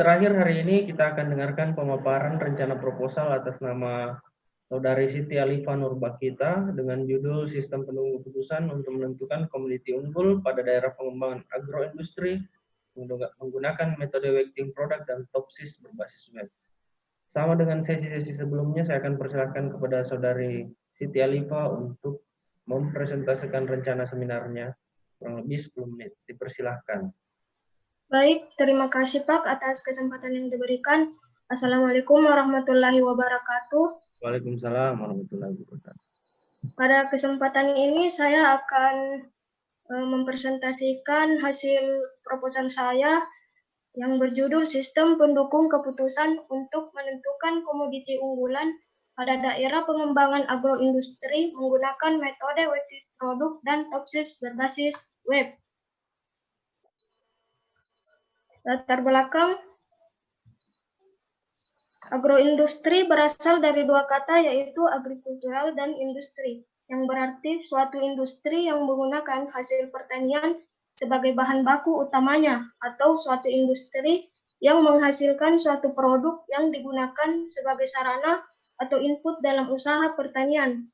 Terakhir hari ini kita akan dengarkan pemaparan rencana proposal atas nama Saudari Siti Alifa Nurbakita dengan judul Sistem Pendukung Keputusan untuk menentukan komoditi unggul pada daerah pengembangan agroindustri menggunakan metode weighting product dan topsis berbasis web. Sama dengan sesi-sesi sebelumnya, saya akan persilahkan kepada Saudari Siti Alifa untuk mempresentasikan rencana seminarnya kurang lebih 10 menit. Dipersilahkan. Baik, terima kasih Pak atas kesempatan yang diberikan. Assalamualaikum warahmatullahi wabarakatuh. Waalaikumsalam warahmatullahi wabarakatuh. Pada kesempatan ini saya akan mempresentasikan hasil proposal saya yang berjudul Sistem Pendukung Keputusan untuk Menentukan Komoditi Unggulan pada Daerah Pengembangan Agroindustri menggunakan metode weighted product dan topsis berbasis web. Latar belakang, agroindustri berasal dari dua kata yaitu agrikultural dan industri, yang berarti suatu industri yang menggunakan hasil pertanian sebagai bahan baku utamanya, atau suatu industri yang menghasilkan suatu produk yang digunakan sebagai sarana atau input dalam usaha pertanian.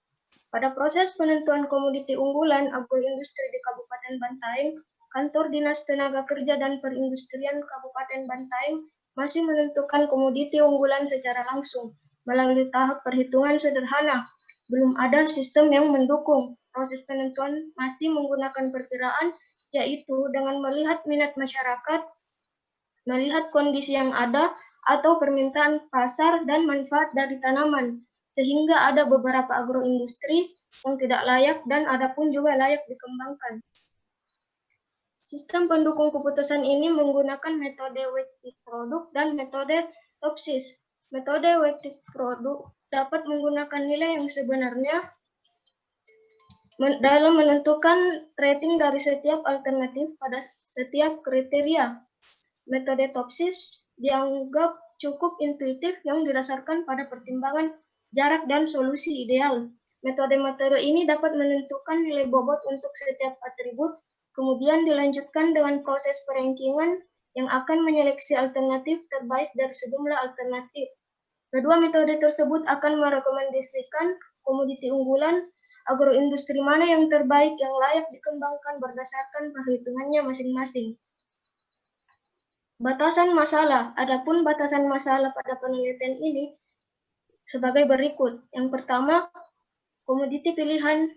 Pada proses penentuan komoditi unggulan agroindustri di Kabupaten Bantaeng, Kantor Dinas Tenaga Kerja dan Perindustrian Kabupaten Bantaeng masih menentukan komoditi unggulan secara langsung melalui tahap perhitungan sederhana. Belum ada sistem yang mendukung. Proses penentuan masih menggunakan perkiraan, yaitu dengan melihat minat masyarakat, melihat kondisi yang ada, atau permintaan pasar dan manfaat dari tanaman, sehingga ada beberapa agroindustri yang tidak layak dan ada pun juga layak dikembangkan. Sistem pendukung keputusan ini menggunakan metode weighted product dan metode topsis. Metode weighted product dapat menggunakan nilai yang sebenarnya dalam menentukan rating dari setiap alternatif pada setiap kriteria. Metode topsis dianggap cukup intuitif yang didasarkan pada pertimbangan jarak dan solusi ideal. Metode-metode ini dapat menentukan nilai bobot untuk setiap atribut, kemudian dilanjutkan dengan proses perankingan yang akan menyeleksi alternatif terbaik dari sejumlah alternatif. Kedua metode tersebut akan merekomendasikan komoditi unggulan agroindustri mana yang terbaik yang layak dikembangkan berdasarkan perhitungannya masing-masing. Batasan masalah. Adapun batasan masalah pada penelitian ini sebagai berikut. Yang pertama, komoditi pilihan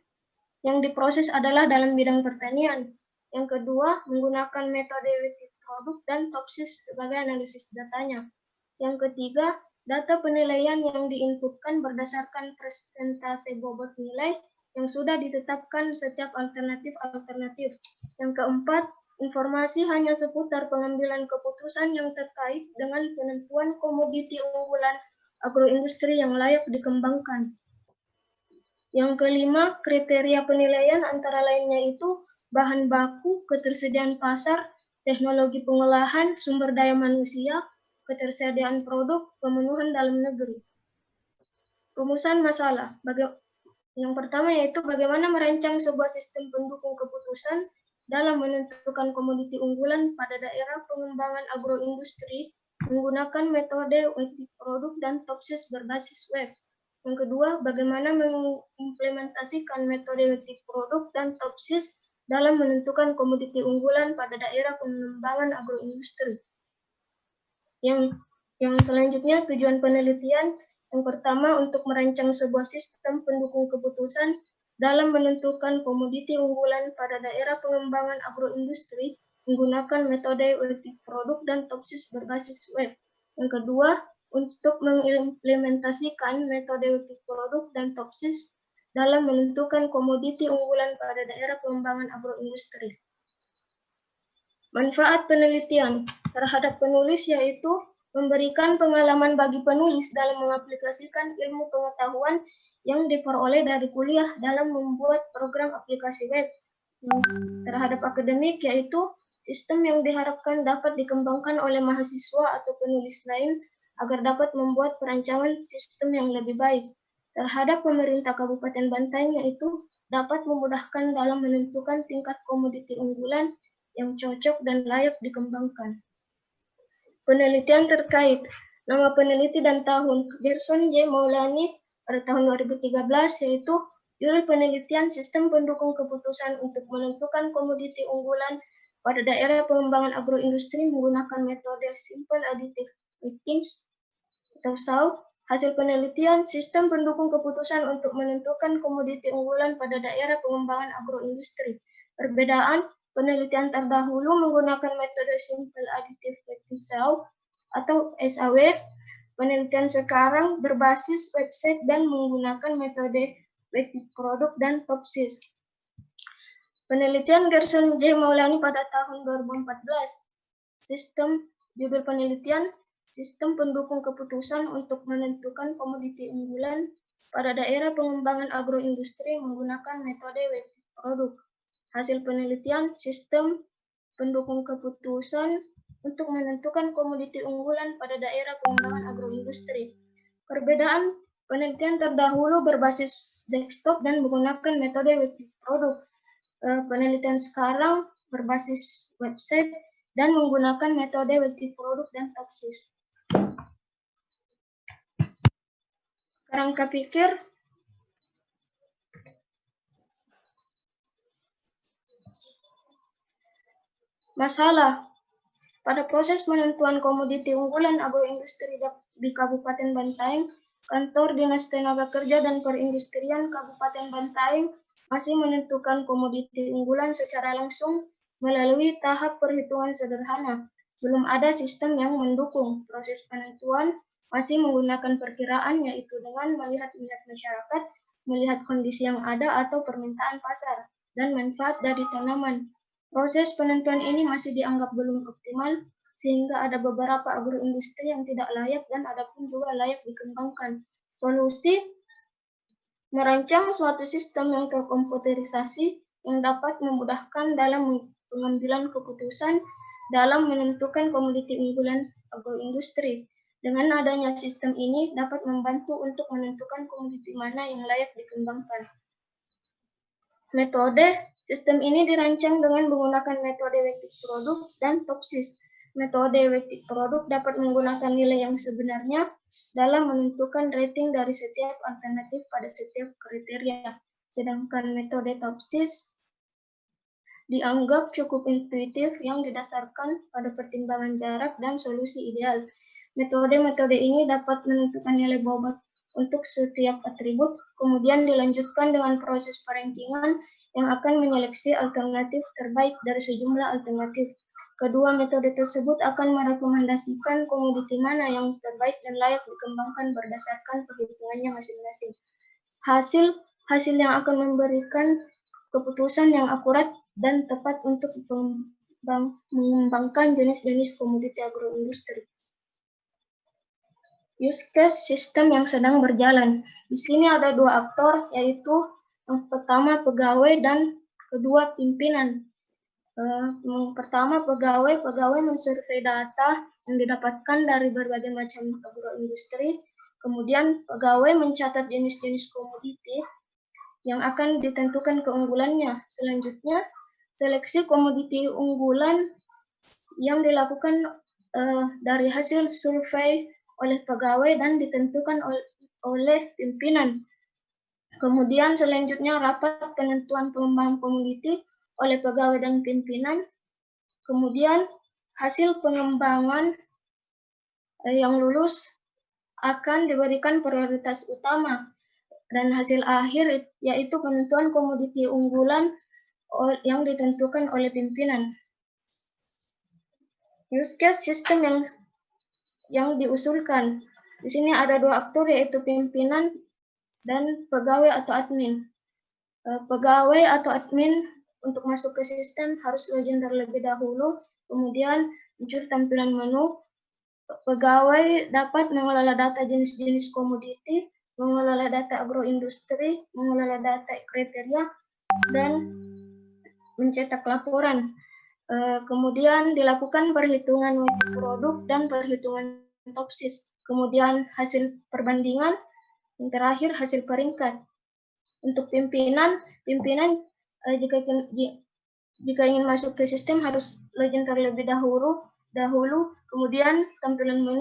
yang diproses adalah dalam bidang pertanian. Yang kedua, menggunakan metode weighted product dan topsis sebagai analisis datanya. Yang ketiga, data penilaian yang diinputkan berdasarkan persentase bobot nilai yang sudah ditetapkan setiap alternatif. Yang keempat, informasi hanya seputar pengambilan keputusan yang terkait dengan penentuan komoditi unggulan agroindustri yang layak dikembangkan. Yang kelima, kriteria penilaian antara lainnya itu bahan baku, ketersediaan pasar, teknologi pengolahan, sumber daya manusia, ketersediaan produk, pemenuhan dalam negeri. Rumusan masalah. Yang pertama yaitu bagaimana merancang sebuah sistem pendukung keputusan dalam menentukan komoditi unggulan pada daerah pengembangan agroindustri menggunakan metode weighted product dan topsis berbasis web. Yang kedua, bagaimana mengimplementasikan metode weighted product dan topsis dalam menentukan komoditi unggulan pada daerah pengembangan agroindustri. Yang selanjutnya, tujuan penelitian. Yang pertama, untuk merancang sebuah sistem pendukung keputusan dalam menentukan komoditi unggulan pada daerah pengembangan agroindustri menggunakan metode weighted product dan topsis berbasis web. Yang kedua, untuk mengimplementasikan metode weighted product dan topsis dalam menentukan komoditi unggulan pada daerah pengembangan agroindustri. Manfaat penelitian terhadap penulis yaitu memberikan pengalaman bagi penulis dalam mengaplikasikan ilmu pengetahuan yang diperoleh dari kuliah dalam membuat program aplikasi web. Terhadap akademik yaitu sistem yang diharapkan dapat dikembangkan oleh mahasiswa atau penulis lain agar dapat membuat perancangan sistem yang lebih baik. Terhadap pemerintah Kabupaten Bantaeng yaitu dapat memudahkan dalam menentukan tingkat komoditi unggulan yang cocok dan layak dikembangkan. Penelitian terkait nama peneliti dan tahun. Gerson J. Maulani pada tahun 2013, yaitu judul penelitian sistem pendukung keputusan untuk menentukan komoditi unggulan pada daerah pengembangan agroindustri menggunakan metode Simple Additive Mixing atau SAW. Hasil penelitian sistem pendukung keputusan untuk menentukan komoditi unggulan pada daerah pengembangan agroindustri. Perbedaan penelitian terdahulu menggunakan metode Simple Additive Mixing SAW atau SAW. Penelitian sekarang berbasis website dan menggunakan metode Weighted Product dan Topsys. Penelitian Gerson J. Maulani pada tahun 2014. Judul penelitian sistem pendukung keputusan untuk menentukan komoditi unggulan pada daerah pengembangan agroindustri menggunakan metode Weighted Product. Hasil penelitian sistem pendukung keputusan untuk menentukan komoditi unggulan pada daerah pengembangan agroindustri. Perbedaan penelitian terdahulu berbasis desktop dan menggunakan metode Weighted Product. Penelitian sekarang berbasis website dan menggunakan metode Weighted Product dan Topsys. Kerangka pikir masalah pada proses penentuan komoditi unggulan agroindustri di Kabupaten Bantaeng, Kantor Dinas Tenaga Kerja dan Perindustrian Kabupaten Bantaeng masih menentukan komoditi unggulan secara langsung melalui tahap perhitungan sederhana. Belum ada sistem yang mendukung proses penentuan, masih menggunakan perkiraan, yaitu dengan melihat minat masyarakat, melihat kondisi yang ada atau permintaan pasar, dan manfaat dari tanaman. Proses penentuan ini masih dianggap belum optimal, sehingga ada beberapa agroindustri yang tidak layak dan ada pun juga layak dikembangkan. Solusi merancang suatu sistem yang terkomputerisasi yang dapat memudahkan dalam pengambilan keputusan dalam menentukan komoditi unggulan agroindustri. Dengan adanya sistem ini dapat membantu untuk menentukan komoditi mana yang layak dikembangkan. Metode sistem ini dirancang dengan menggunakan metode Weighted Product dan Topsys. Metode Weighted Product dapat menggunakan nilai yang sebenarnya dalam menentukan rating dari setiap alternatif pada setiap kriteria. Sedangkan metode Topsys dianggap cukup intuitif yang didasarkan pada pertimbangan jarak dan solusi ideal. Metode-metode ini dapat menentukan nilai bobot untuk setiap atribut, kemudian dilanjutkan dengan proses perankingan yang akan menyeleksi alternatif terbaik dari sejumlah alternatif. Kedua metode tersebut akan merekomendasikan komoditi mana yang terbaik dan layak dikembangkan berdasarkan perhitungannya masing-masing. Hasil yang akan memberikan keputusan yang akurat dan tepat untuk mengembangkan jenis-jenis komoditi agroindustri. Use case sistem yang sedang berjalan. Di sini ada dua aktor, yaitu yang pertama pegawai dan kedua pimpinan. Yang pertama pegawai mensurvei data yang didapatkan dari berbagai macam agroindustri. Kemudian pegawai mencatat jenis-jenis komoditi yang akan ditentukan keunggulannya. Selanjutnya seleksi komoditi unggulan yang dilakukan dari hasil survei oleh pegawai dan ditentukan oleh pimpinan. Kemudian selanjutnya rapat penentuan pengembangan komoditi oleh pegawai dan pimpinan. Kemudian hasil pengembangan yang lulus akan diberikan prioritas utama. Dan hasil akhir yaitu penentuan komoditi unggulan yang ditentukan oleh pimpinan. Use case sistem yang diusulkan. Di sini ada dua aktor, yaitu pimpinan dan pegawai atau admin. Pegawai atau admin untuk masuk ke sistem harus login terlebih dahulu, kemudian muncul tampilan menu. Pegawai dapat mengelola data jenis-jenis komoditi, mengelola data agroindustri, mengelola data kriteria, dan mencetak laporan. Kemudian dilakukan perhitungan Weighted Product dan perhitungan Topsys. Kemudian hasil perbandingan, yang terakhir hasil peringkat. Untuk pimpinan jika ingin masuk ke sistem harus login terlebih dahulu dahulu, kemudian tampilan menu